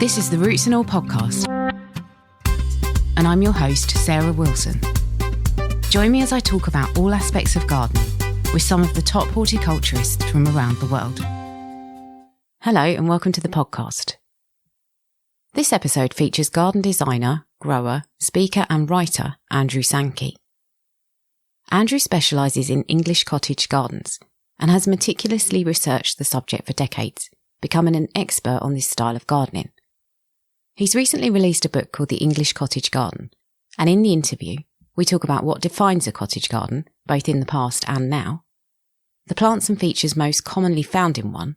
This is the Roots and All podcast, and I'm your host, Sarah Wilson. Join me as I talk about all aspects of gardening with some of the top horticulturists from around the world. Hello and welcome to the podcast. This episode features garden designer, grower, speaker and writer Andrew Sankey. Andrew specialises in English cottage gardens and has meticulously researched the subject for decades, becoming an expert on this style of gardening. He's recently released a book called The English Cottage Garden, and in the interview, we talk about what defines a cottage garden, both in the past and now, the plants and features most commonly found in one,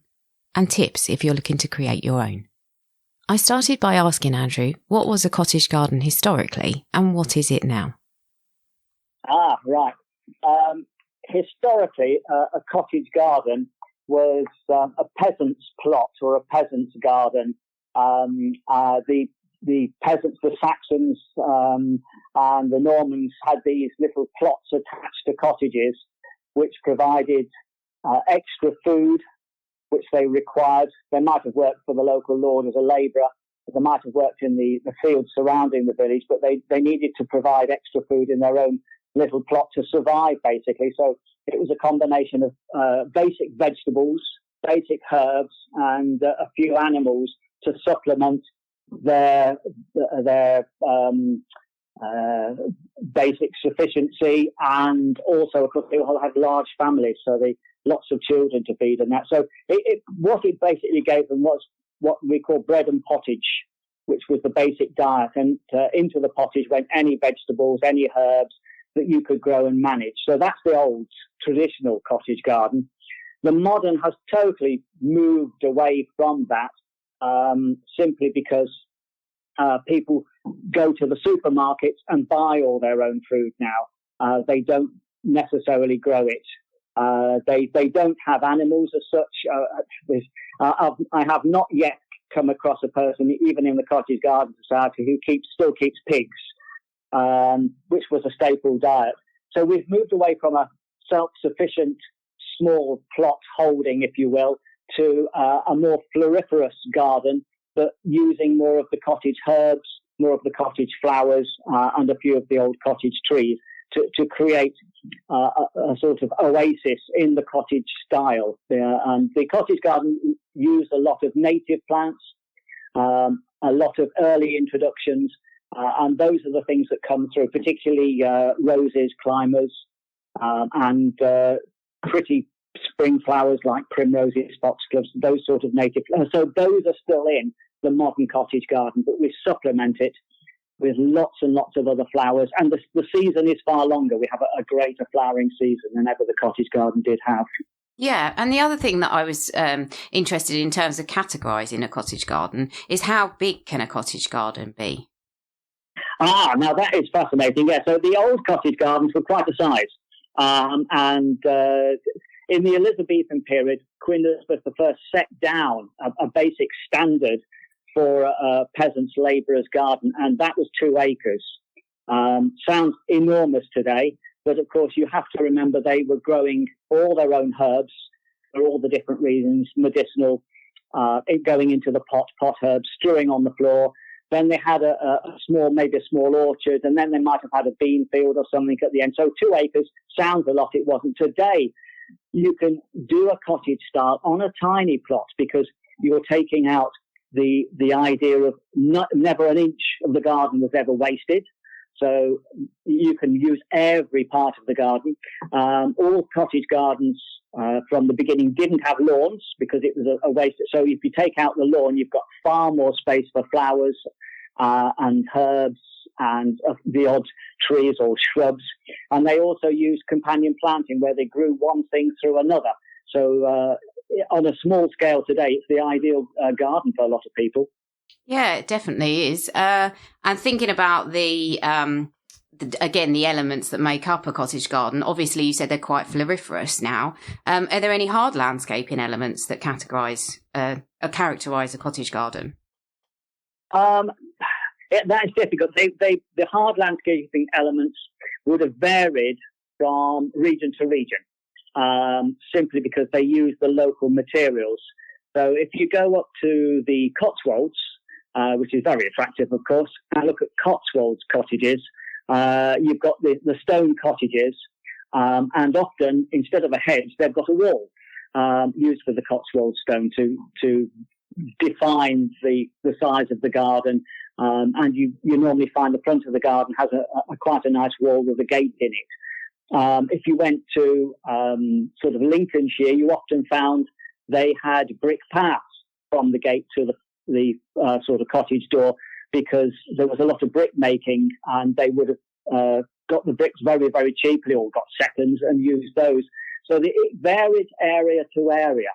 and tips if you're looking to create your own. I started by asking Andrew what was a cottage garden historically and what is it now? Right. Historically, a cottage garden was a peasant's plot or a peasant's garden. The peasants, the Saxons and the Normans had these little plots attached to cottages which provided extra food which they required. They might have worked for the local lord as a labourer. They might have worked in the fields surrounding the village, but they needed to provide extra food in their own little plot to survive, basically. So it was a combination of basic vegetables, basic herbs, and a few animals to supplement their basic sufficiency, and also, of course, they all had large families, so they lots of children to feed and that. So what it basically gave them was what we call bread and pottage, which was the basic diet, and into the pottage went any vegetables, any herbs that you could grow and manage. So that's the old traditional cottage garden. The modern has totally moved away from that. Simply because people go to the supermarkets and buy all their own food now. They don't necessarily grow it. They don't have animals as such. I have not yet come across a person, even in the Cottage Garden Society, who still keeps pigs, which was a staple diet. So we've moved away from a self-sufficient small plot holding, if you will, to a more floriferous garden, but using more of the cottage herbs, more of the cottage flowers, and a few of the old cottage trees to create a sort of oasis in the cottage style. And the cottage garden used a lot of native plants, a lot of early introductions, and those are the things that come through, particularly roses, climbers, and pretty spring flowers like primroses, foxgloves, those sort of native. So those are still in the modern cottage garden, but we supplement it with lots and lots of other flowers. And the season is far longer. We have a greater flowering season than ever the cottage garden did have. Yeah, and the other thing that I was interested in terms of categorising a cottage garden is how big can a cottage garden be? Now that is fascinating. Yeah, so the old cottage gardens were quite a size. In the Elizabethan period, Queen Elizabeth I set down a basic standard for a peasant's labourer's garden, and that was 2 acres. Sounds enormous today, but of course you have to remember they were growing all their own herbs for all the different reasons, medicinal, going into the pot herbs, strewing on the floor. Then they had maybe a small orchard, and then they might have had a bean field or something at the end. So 2 acres sounds a lot. It wasn't. Today, you can do a cottage style on a tiny plot because you're taking out the idea of never an inch of the garden was ever wasted. So you can use every part of the garden. All cottage gardens from the beginning didn't have lawns because it was a waste. So if you take out the lawn, you've got far more space for flowers and herbs and the odd trees or shrubs. And they also used companion planting where they grew one thing through another. So on a small scale today, it's the ideal garden for a lot of people. Yeah, it definitely is. And thinking about the elements that make up a cottage garden, obviously you said they're quite floriferous now. Are there any hard landscaping elements that characterise a cottage garden? That is difficult. The hard landscaping elements would have varied from region to region, simply because they use the local materials. So if you go up to the Cotswolds, which is very attractive, of course. And look at Cotswolds cottages. You've got the stone cottages, and often, instead of a hedge, they've got a wall used for the Cotswold stone to define the size of the garden. And you normally find the front of the garden has quite a nice wall with a gate in it. If you went to sort of Lincolnshire, you often found they had brick paths from the gate to the sort of cottage door, because there was a lot of brick making, and they would have got the bricks very, very cheaply, or got seconds and used those. So it varied area to area.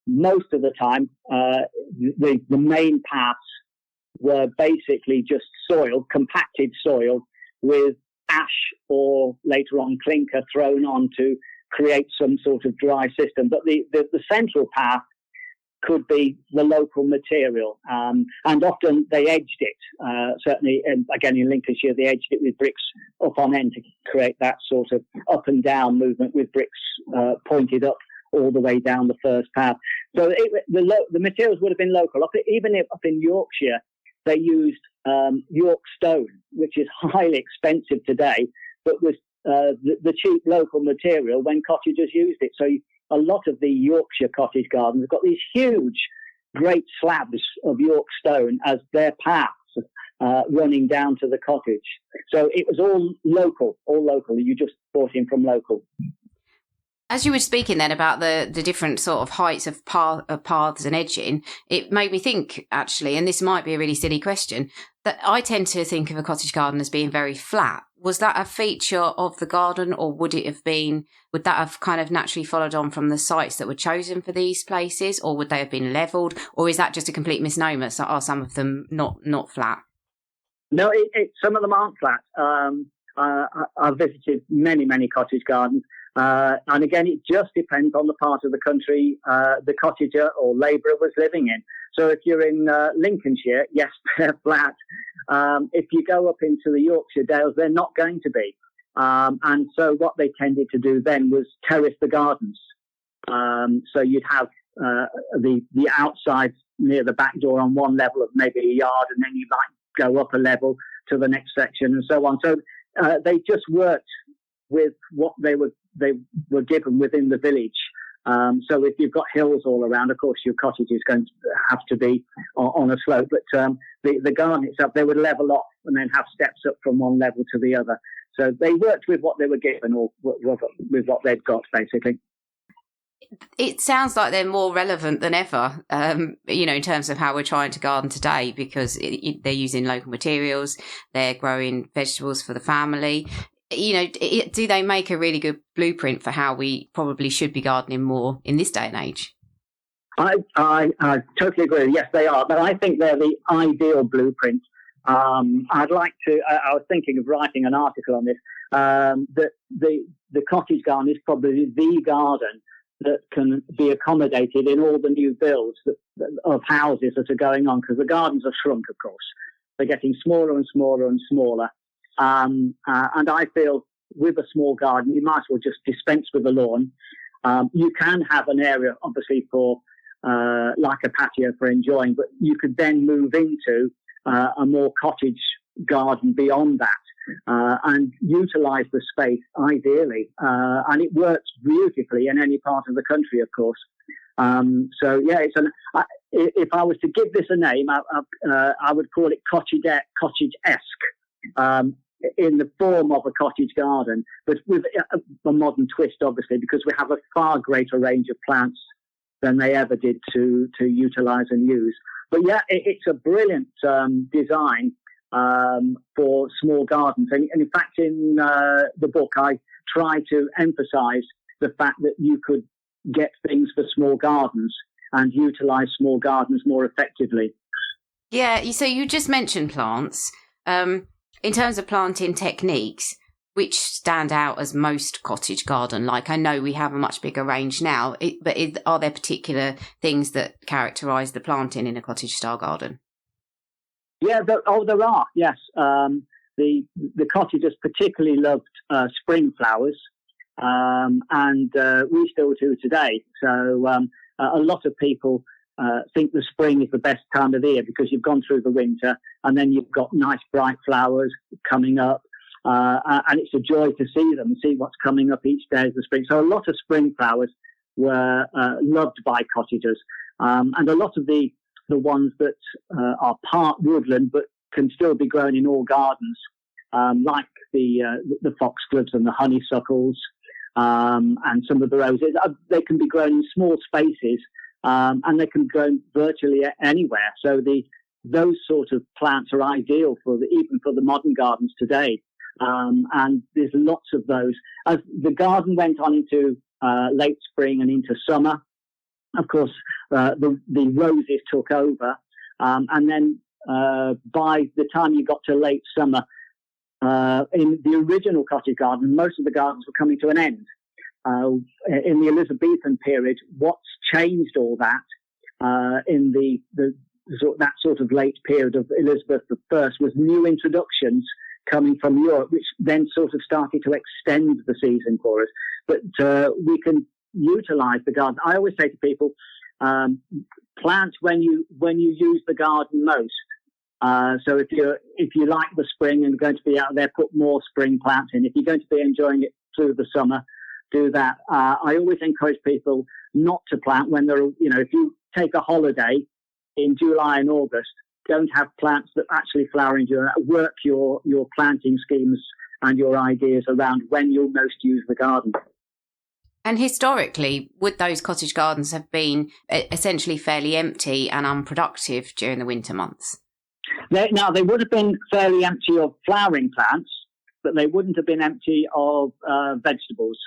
Most of the time, the main paths were basically just soil, compacted soil, with ash or later on clinker thrown on to create some sort of dry system. But the central path could be the local material, and often they edged it. Certainly, again in Lincolnshire, they edged it with bricks up on end to create that sort of up and down movement, with bricks pointed up all the way down the first path. So the materials would have been local. Even up in Yorkshire, they used York stone, which is highly expensive today, but was the cheap local material when cottagers used it. So a lot of the Yorkshire cottage gardens have got these huge, great slabs of York stone as their paths running down to the cottage. So it was all local. You just bought in from local. As you were speaking then about the different sort of heights of paths and edging, it made me think, actually, and this might be a really silly question, that I tend to think of a cottage garden as being very flat. Was that a feature of the garden, or would that have kind of naturally followed on from the sites that were chosen for these places, or would they have been levelled, or is that just a complete misnomer? So are some of them not flat? No, some of them aren't flat. I've visited many cottage gardens. And again, it just depends on the part of the country the cottager or labourer was living in. So if you're in Lincolnshire, yes, they're flat. If you go up into the Yorkshire Dales, they're not going to be. And so what they tended to do then was terrace the gardens. So you'd have the outside near the back door on one level of maybe a yard, and then you might go up a level to the next section and so on. So they just worked with what they were given within the village. So if you've got hills all around, of course, your cottage is going to have to be on a slope. But the garden itself, they would level off and then have steps up from one level to the other. So they worked with what they were given, or with what they'd got, basically. It sounds like they're more relevant than ever, in terms of how we're trying to garden today, because they're using local materials, they're growing vegetables for the family. Do they make a really good blueprint for how we probably should be gardening more in this day and age? I totally agree. Yes, they are. But I think they're the ideal blueprint. I was thinking of writing an article on this, that the cottage garden is probably the garden that can be accommodated in all the new builds of houses that are going on, because the gardens have shrunk, of course. They're getting smaller and smaller and smaller. And I feel with a small garden, you might as well just dispense with the lawn. You can have an area, obviously, for like a patio for enjoying, but you could then move into a more cottage garden beyond that and utilise the space ideally. And it works beautifully in any part of the country, of course. So yeah, if I was to give this a name, I would call it cottage-esque. In the form of a cottage garden, but with a modern twist, obviously, because we have a far greater range of plants than they ever did to utilise and use. But yeah, it's a brilliant design for small gardens. And in fact, in the book, I try to emphasise the fact that you could get things for small gardens and utilise small gardens more effectively. Yeah, so you just mentioned plants. In terms of planting techniques, which stand out as most cottage garden-like? I know we have a much bigger range now, but are there particular things that characterise the planting in a cottage-style garden? Yeah, there are, yes. The cottagers particularly loved spring flowers, and we still do today. So a lot of people think the spring is the best time of the year because you've gone through the winter and then you've got nice bright flowers coming up. And it's a joy to see them, see what's coming up each day of the spring. So a lot of spring flowers were loved by cottagers. And a lot of the ones that are part woodland but can still be grown in all gardens, like the foxgloves and the honeysuckles, and some of the roses, they can be grown in small spaces, and they can grow virtually anywhere. So those sort of plants are ideal even for the modern gardens today. And there's lots of those. As the garden went on into late spring and into summer, of course, the roses took over. And then by the time you got to late summer, in the original cottage garden, most of the gardens were coming to an end. In the Elizabethan period, what's changed all that in that sort of late period of Elizabeth I was new introductions coming from Europe, which then sort of started to extend the season for us. But we can utilise the garden. I always say to people, plant when you use the garden most. So if you like the spring and are going to be out there, put more spring plants in. If you're going to be enjoying it through the summer, do that. I always encourage people not to plant when if you take a holiday in July and August, don't have plants that actually flower in July. Work your planting schemes and your ideas around when you'll most use the garden. And historically, would those cottage gardens have been essentially fairly empty and unproductive during the winter months? They would have been fairly empty of flowering plants, but they wouldn't have been empty of vegetables,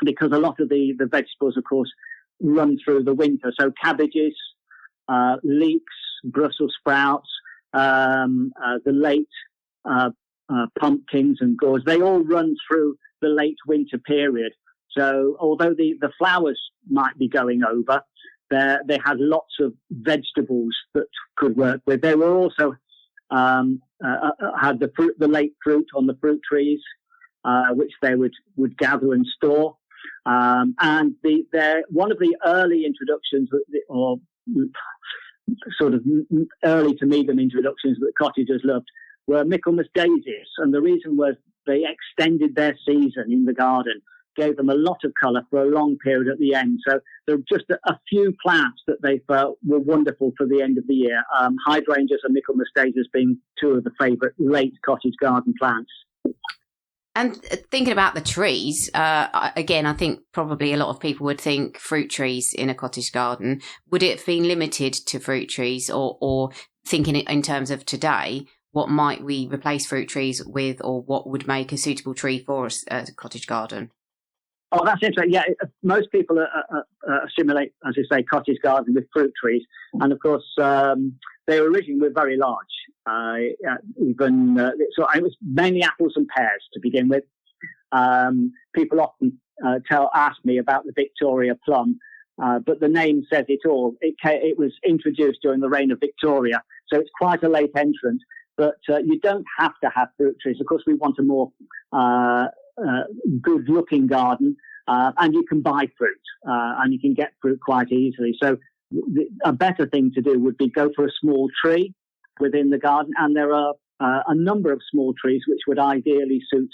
because a lot of the vegetables, of course, run through the winter. So cabbages, leeks, Brussels sprouts, the late pumpkins and gourds, they all run through the late winter period. So although the flowers might be going over, they had lots of vegetables that could work with. They were also had the late fruit on the fruit trees, which they would gather and store. And one of the early introductions, or sort of early to medium introductions that cottagers loved, were Michaelmas daisies. And the reason was they extended their season in the garden, gave them a lot of colour for a long period at the end. So there were just a few plants that they felt were wonderful for the end of the year. Hydrangeas and Michaelmas daisies being two of the favourite late cottage garden plants. And thinking about the trees, again, I think probably a lot of people would think fruit trees in a cottage garden. Would it have been limited to fruit trees, or thinking in terms of today, what might we replace fruit trees with, or what would make a suitable tree for a cottage garden? Oh, that's interesting. Yeah, most people assimilate, as you say, cottage garden with fruit trees. And of course, they originally were very large. So it was mainly apples and pears to begin with. People often ask me about the Victoria plum, but the name says it all. It was introduced during the reign of Victoria, so it's quite a late entrant. But you don't have to have fruit trees. Of course, we want a more good-looking garden, and you can buy fruit, and you can get fruit quite easily. So a better thing to do would be go for a small tree within the garden, and there are a number of small trees which would ideally suit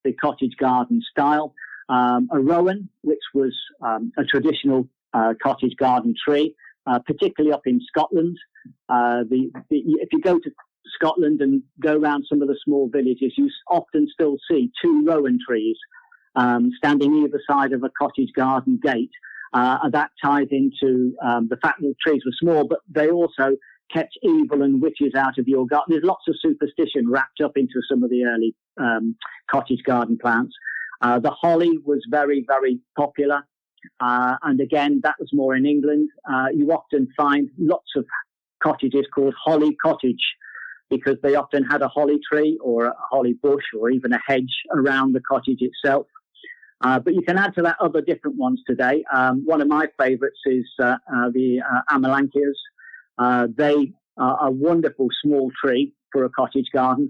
the cottage garden style. A rowan, which was a traditional cottage garden tree, particularly up in Scotland. If you go to Scotland and go around some of the small villages, you often still see two rowan trees standing either side of a cottage garden gate. And that ties into the fact that the trees were small, but they also kept evil and witches out of your garden. There's lots of superstition wrapped up into some of the early cottage garden plants. The holly was very, very popular. And again, that was more in England. You often find lots of cottages called holly cottage, because they often had a holly tree or a holly bush or even a hedge around the cottage itself. But you can add to that other different ones today. One of my favourites is the Amelanchias. They are a wonderful small tree for a cottage garden.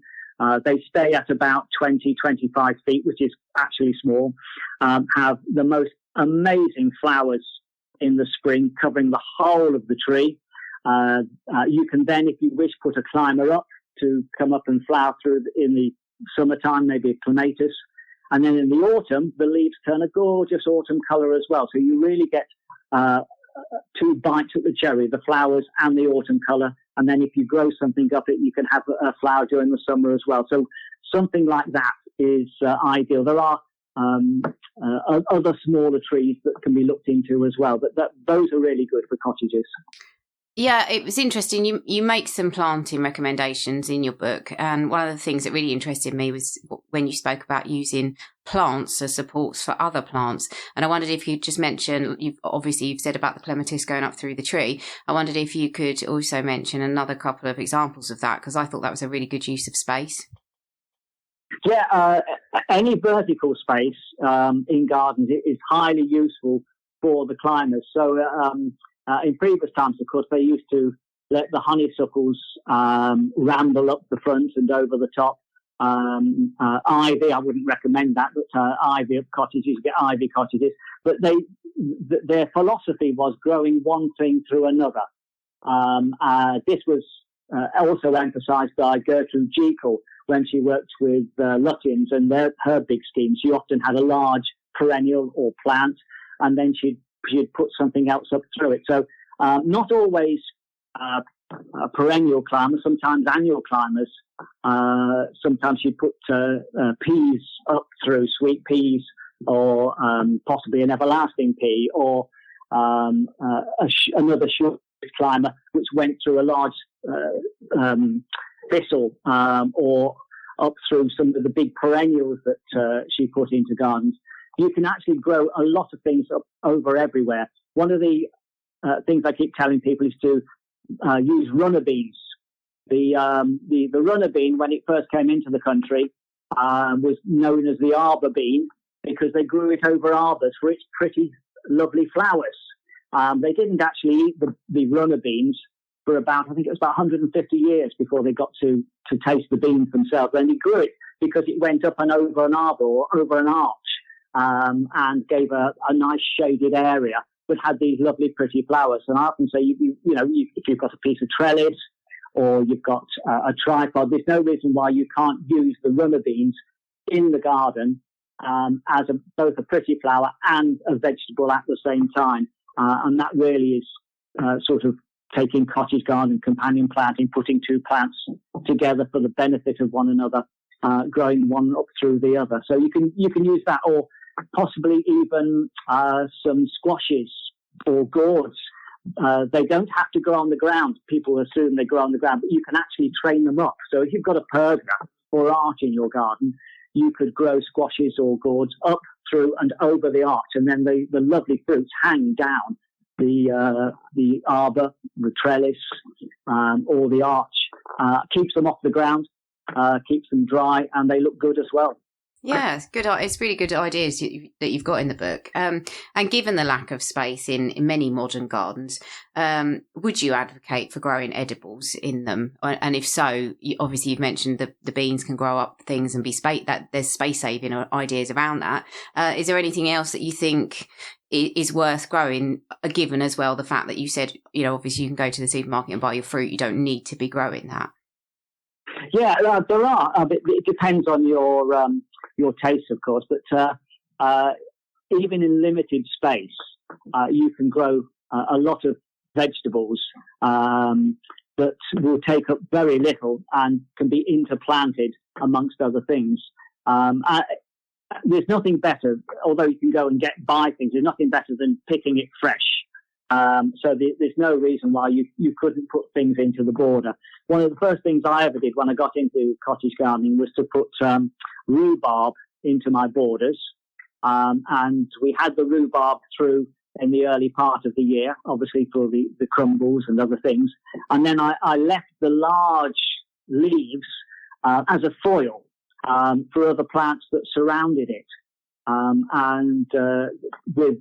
They stay at about 20, 25 feet, which is actually small, have the most amazing flowers in the spring, covering the whole of the tree. You can then, if you wish, put a climber up to come up and flower through in the summertime, maybe a clematis. And then in the autumn, the leaves turn a gorgeous autumn colour as well. So you really get two bites at the cherry, the flowers and the autumn colour. And then if you grow something up it, you can have a flower during the summer as well. So something like that is ideal. There are other smaller trees that can be looked into as well, but those are really good for cottages. Yeah, it was interesting. You make some planting recommendations in your book, and one of the things that really interested me was when you spoke about using plants as supports for other plants. And I wondered if you'd just mention, you've said about the clematis going up through the tree. I wondered if you could also mention another couple of examples of that, because I thought that was a really good use of space. Yeah, any vertical space in gardens is highly useful for the climbers. So in previous times, of course, they used to let the honeysuckles ramble up the front and over the top. Ivy, I wouldn't recommend that, but ivy up cottages, you get ivy cottages. But their philosophy was growing one thing through another. This was also emphasised by Gertrude Jekyll when she worked with Lutyens and her big scheme. She often had a large perennial or plant, and then she'd put something else up through it. So not always perennial climbers, sometimes annual climbers. Sometimes she'd put peas up through, sweet peas, or possibly an everlasting pea, or another short climber which went through a large thistle, or up through some of the big perennials that she put into gardens. You can actually grow a lot of things up over everywhere. One of the things I keep telling people is to use runner beans. The runner bean, when it first came into the country, was known as the arbor bean because they grew it over arbors for its pretty, lovely flowers. They didn't actually eat the runner beans for about 150 years before they got to taste the beans themselves. And they grew it because it went up and over an arbor or over an arch. And gave a nice shaded area, but had these lovely, pretty flowers. And I often say, if you've got a piece of trellis or you've got a tripod, there's no reason why you can't use the runner beans in the garden as both a pretty flower and a vegetable at the same time. And that really is sort of taking cottage garden companion planting, putting two plants together for the benefit of one another, growing one up through the other. So you can use that, or possibly even some squashes or gourds. They don't have to grow on the ground. People assume they grow on the ground, but you can actually train them up. So if you've got a pergola or arch in your garden, you could grow squashes or gourds up through and over the arch, and then the lovely fruits hang down the arbor, the trellis, or the arch. Keeps them off the ground, keeps them dry, and they look good as well. Yeah, it's good. It's really good ideas that you've got in the book. And given the lack of space in many modern gardens, would you advocate for growing edibles in them? And if so, obviously you've mentioned the beans can grow up things and be that there's space saving ideas around that. Is there anything else that you think is worth growing, given as well the fact that you said, obviously you can go to the supermarket and buy your fruit. You don't need to be growing that. Yeah, there are. It depends on your taste, of course, but even in limited space, you can grow a lot of vegetables that will take up very little and can be interplanted amongst other things. There's nothing better, although you can go and buy things, there's nothing better than picking it fresh. So there's no reason why you couldn't put things into the border. One of the first things I ever did when I got into cottage gardening was to put rhubarb into my borders. And we had the rhubarb through in the early part of the year, obviously for the crumbles and other things. And then I left the large leaves as a foil for other plants that surrounded it. And with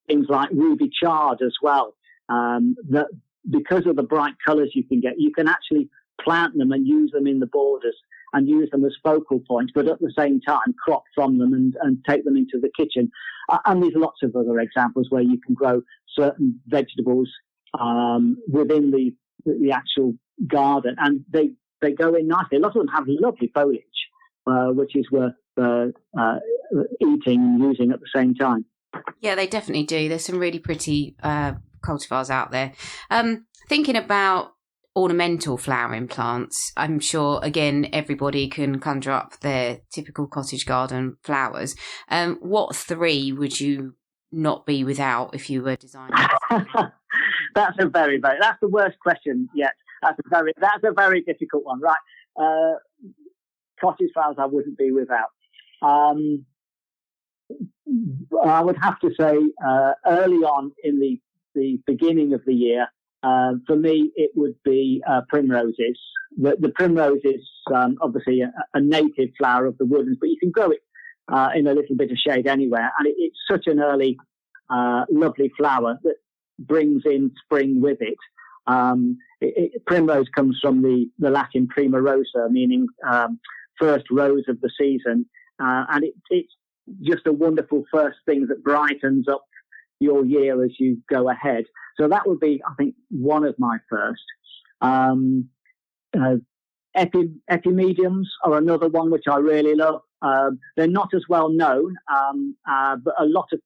things like ruby chard as well, that because of the bright colours you can get, you can actually plant them and use them in the borders. and use them as focal points, but at the same time crop from them and take them into the kitchen. And there's lots of other examples where you can grow certain vegetables within the actual garden, and they go in nicely. A lot of them have lovely foliage, which is worth eating and using at the same time. Yeah, they definitely do. There's some really pretty cultivars out there. Thinking about ornamental flowering plants, I'm sure, again, everybody can conjure up their typical cottage garden flowers. What three would you not be without if you were designing? That's the worst question yet. That's a very difficult one, right? Cottage flowers I wouldn't be without. I would have to say early on in the beginning of the year, for me, it would be primroses. The primrose is obviously a native flower of the woodlands, but you can grow it in a little bit of shade anywhere. And it's such an early, lovely flower that brings in spring with it. Primrose comes from the Latin prima rosa, meaning first rose of the season. And it's just a wonderful first thing that brightens up your year as you go ahead. So that would be, I think, one of my first. Epimediums are another one which I really love. They're not as well known, but a lot of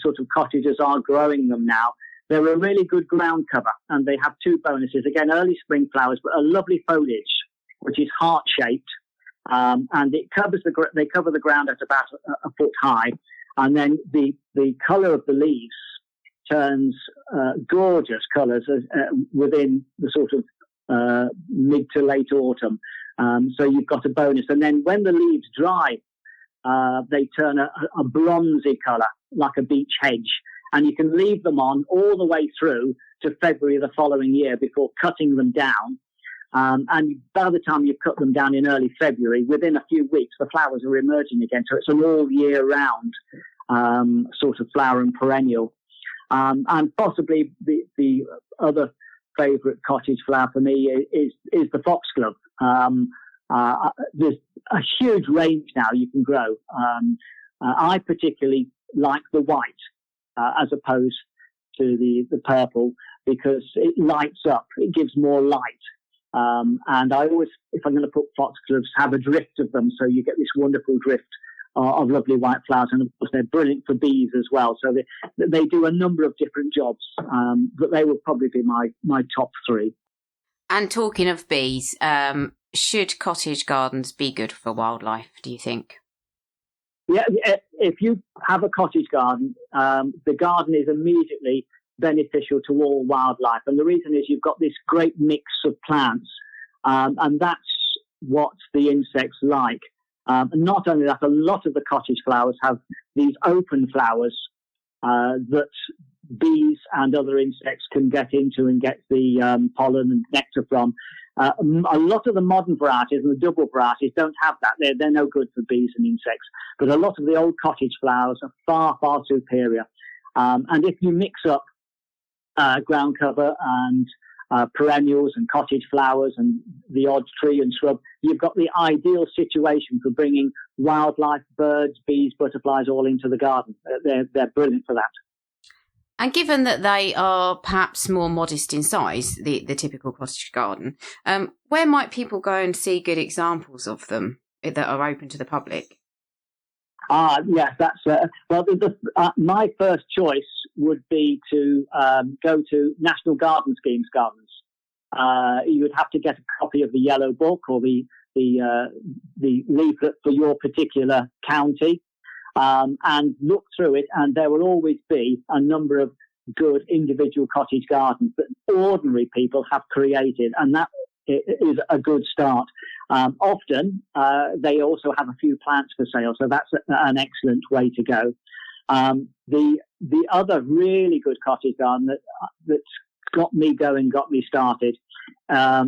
sort of cottagers are growing them now. They're a really good ground cover, and they have two bonuses. Again, early spring flowers, but a lovely foliage, which is heart-shaped, and they cover the ground at about a foot high, and then the colour of the leaves turns gorgeous colours within the sort of mid to late autumn. So you've got a bonus. And then when the leaves dry, they turn a bronzy colour, like a beech hedge. And you can leave them on all the way through to February the following year before cutting them down. And by the time you've cut them down in early February, within a few weeks, the flowers are emerging again. So it's an all year round sort of flower and perennial. And possibly the other favourite cottage flower for me is the foxglove. There's a huge range now you can grow. I particularly like the white as opposed to the purple because it lights up. It gives more light. And I always, if I'm going to put foxgloves, have a drift of them so you get this wonderful drift of lovely white flowers, and of course they're brilliant for bees as well. So they do a number of different jobs, but they would probably be my top three. And talking of bees, should cottage gardens be good for wildlife, do you think? Yeah, if you have a cottage garden, the garden is immediately beneficial to all wildlife. And the reason is you've got this great mix of plants, and that's what the insects like. And not only that, a lot of the cottage flowers have these open flowers that bees and other insects can get into and get the pollen and nectar from. A lot of the modern varieties and the double varieties don't have that. They're no good for bees and insects. But a lot of the old cottage flowers are far, far superior. And if you mix up ground cover and perennials and cottage flowers and the odd tree and shrub, you've got the ideal situation for bringing wildlife, birds, bees, butterflies all into the garden. They're brilliant for that. And given that they are perhaps more modest in size, the typical cottage garden, where might people go and see good examples of them that are open to the public? Yes, that's my first choice would be to go to National Garden Schemes gardens. You would have to get a copy of the Yellow Book or the leaflet for your particular county, and look through it. And there will always be a number of good individual cottage gardens that ordinary people have created, and that is a good start. Often they also have a few plants for sale, so that's an excellent way to go. The other really good cottage garden that's got me going, got me started,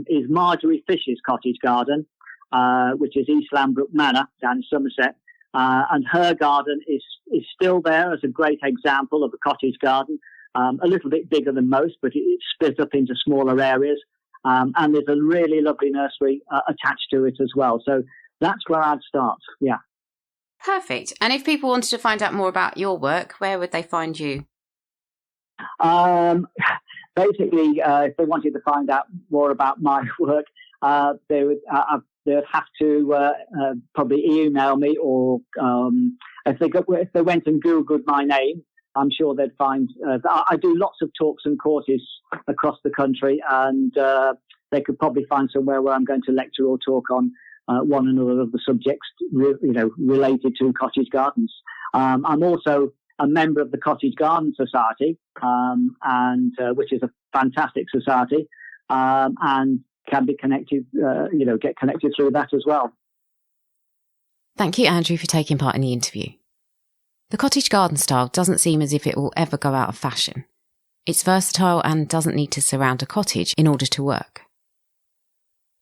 is Marjorie Fish's cottage garden, which is East Lambrook Manor down in Somerset. And her garden is still there as a great example of a cottage garden, a little bit bigger than most, but it's split up into smaller areas. And there's a really lovely nursery attached to it as well. So that's where I'd start. Yeah. Perfect. And if people wanted to find out more about your work, where would they find you? Basically, if they wanted to find out more about my work, they would have to probably email me, or if they went and Googled my name, I'm sure they'd find. I do lots of talks and courses across the country, and they could probably find somewhere where I'm going to lecture or talk on one another of the subjects, related to cottage gardens. I'm also a member of the Cottage Garden Society, and which is a fantastic society, and can be connected, get connected through that as well. Thank you, Andrew, for taking part in the interview. The cottage garden style doesn't seem as if it will ever go out of fashion. It's versatile and doesn't need to surround a cottage in order to work.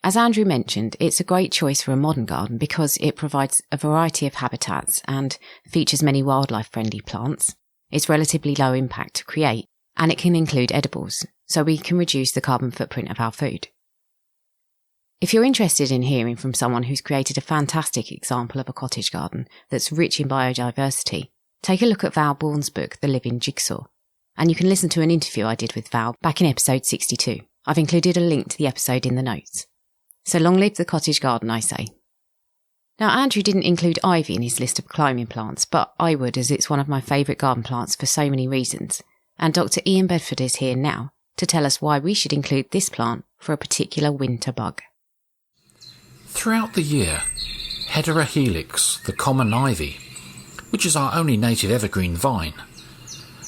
As Andrew mentioned, it's a great choice for a modern garden because it provides a variety of habitats and features many wildlife-friendly plants. It's relatively low impact to create, and it can include edibles, so we can reduce the carbon footprint of our food. If you're interested in hearing from someone who's created a fantastic example of a cottage garden that's rich in biodiversity, take a look at Val Bourne's book, The Living Jigsaw, and you can listen to an interview I did with Val back in episode 62. I've included a link to the episode in the notes. So long live the cottage garden, I say. Now, Andrew didn't include ivy in his list of climbing plants, but I would, as it's one of my favourite garden plants for so many reasons. And Dr. Ian Bedford is here now to tell us why we should include this plant for a particular winter bug. Throughout the year, Hedera helix, the common ivy, which is our only native evergreen vine,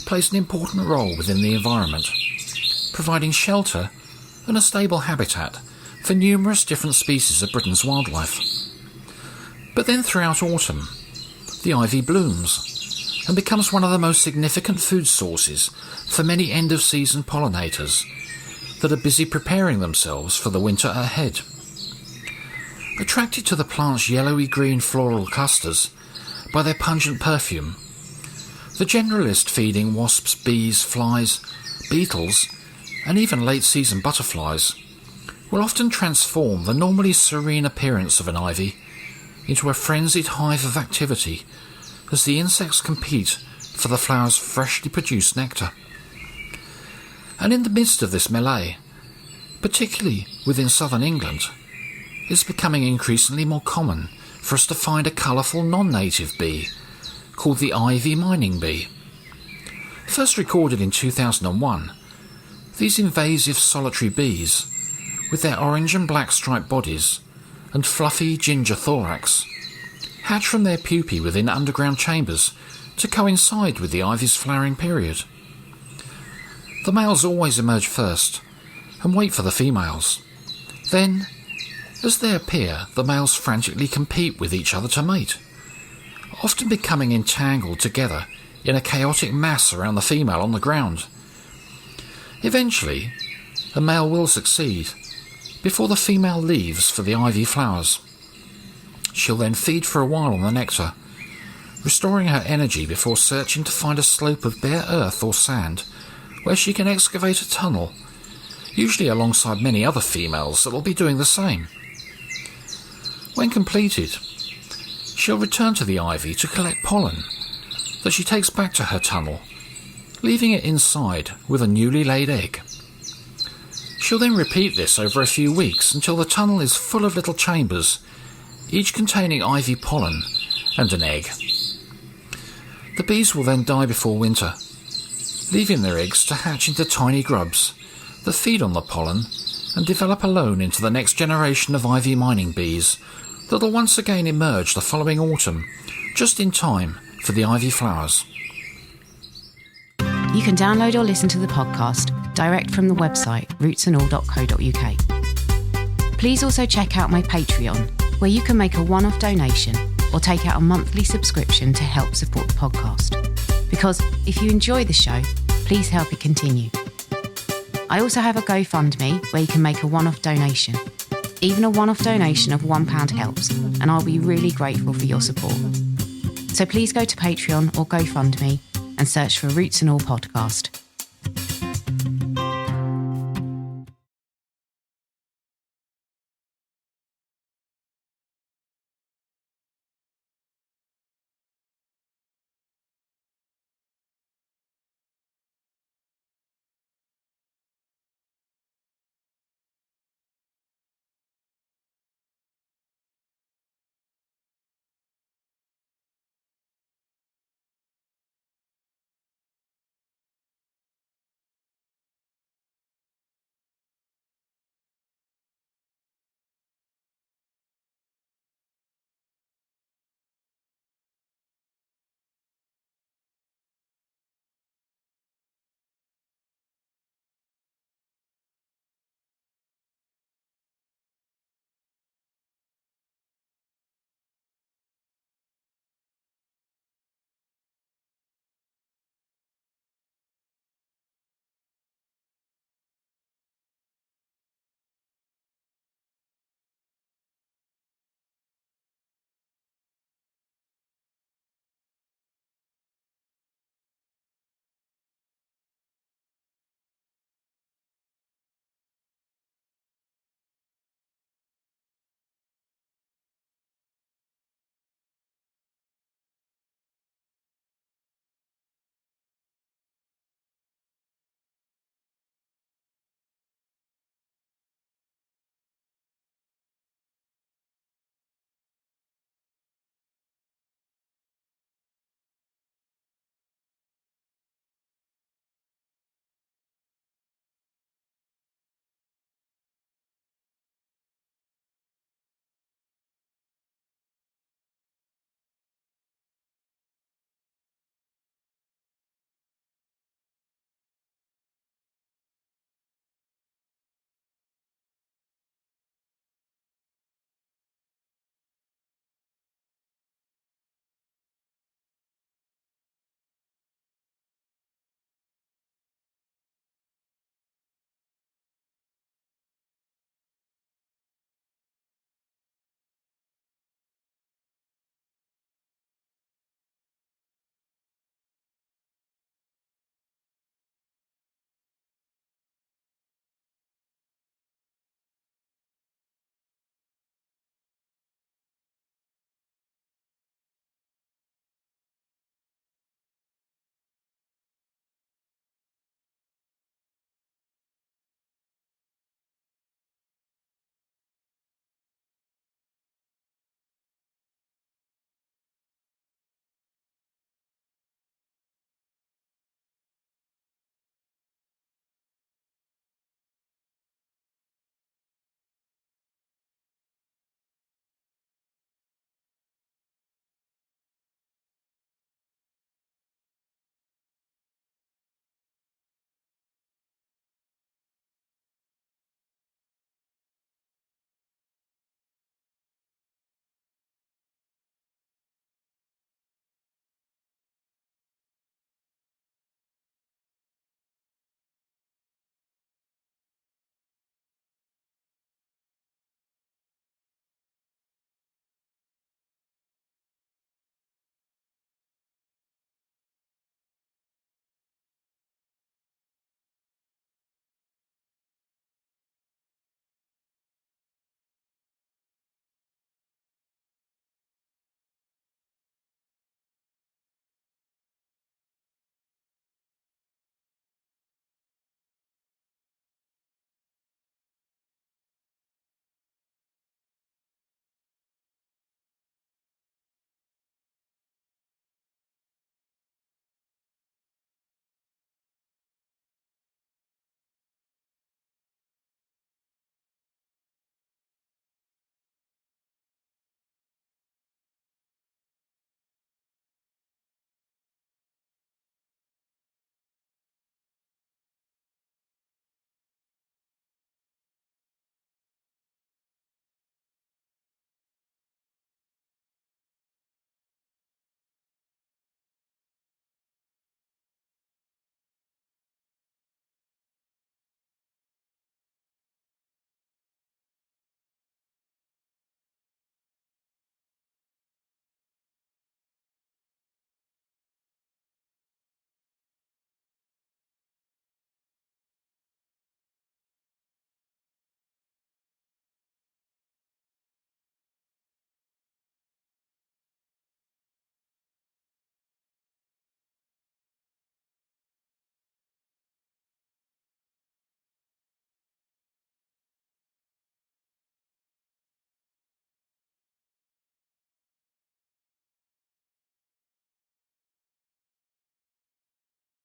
plays an important role within the environment, providing shelter and a stable habitat for numerous different species of Britain's wildlife. But then throughout autumn, the ivy blooms and becomes one of the most significant food sources for many end-of-season pollinators that are busy preparing themselves for the winter ahead. Attracted to the plant's yellowy-green floral clusters by their pungent perfume, the generalist feeding wasps, bees, flies, beetles, and even late-season butterflies will often transform the normally serene appearance of an ivy into a frenzied hive of activity as the insects compete for the flower's freshly produced nectar. And in the midst of this melee, particularly within southern England, it's becoming increasingly more common for us to find a colourful non-native bee called the ivy mining bee. First recorded in 2001, these invasive solitary bees, with their orange and black striped bodies and fluffy ginger thorax, hatch from their pupae within underground chambers to coincide with the ivy's flowering period. The males always emerge first and wait for the females. Then, as they appear, the males frantically compete with each other to mate, often becoming entangled together in a chaotic mass around the female on the ground. Eventually, the male will succeed before the female leaves for the ivy flowers. She'll then feed for a while on the nectar, restoring her energy before searching to find a slope of bare earth or sand where she can excavate a tunnel, usually alongside many other females that will be doing the same. When completed, she'll return to the ivy to collect pollen that she takes back to her tunnel, leaving it inside with a newly laid egg. She'll then repeat this over a few weeks until the tunnel is full of little chambers, each containing ivy pollen and an egg. The bees will then die before winter, leaving their eggs to hatch into tiny grubs that feed on the pollen and develop alone into the next generation of ivy mining bees that will once again emerge the following autumn, just in time for the ivy flowers. You can download or listen to the podcast direct from the website rootsandall.co.uk. Please also check out my Patreon, where you can make a one-off donation or take out a monthly subscription to help support the podcast. Because if you enjoy the show, please help it continue. I also have a GoFundMe where you can make a one-off donation. Even a one-off donation of £1 helps, and I'll be really grateful for your support. So please go to Patreon or GoFundMe and search for Roots and All Podcast.